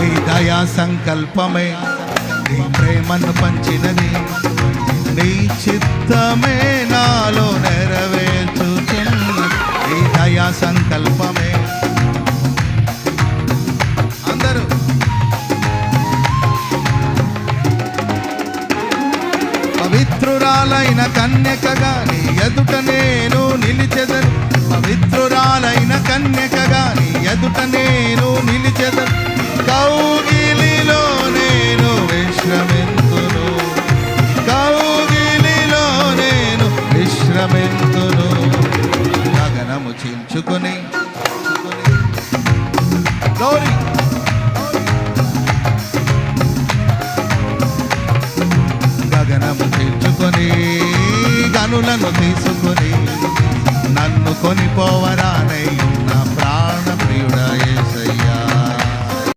నీ దయా సంకల్పమే నీ ప్రేమను పంచినది, నీ చిత్తమే నాలో నెరవేర్చుచున్నది. నీ దయా సంకల్పమే. అందరూ పవిత్రురాలైన కన్యకగా నీ ఎదుట నేను నిలిచెదను. పవిత్రురాలైన కన్యకగా నీ ఎదుట నేను నిలిచెదను. కౌగిలిలో నేను విశ్రమింతును, కౌగిలిలో నేను విశ్రమింతును. గగనము చీల్చుకొని గౌరీ గగనము చీల్చుకొని గనులను తీసుకొని నన్ను కొనిపోవ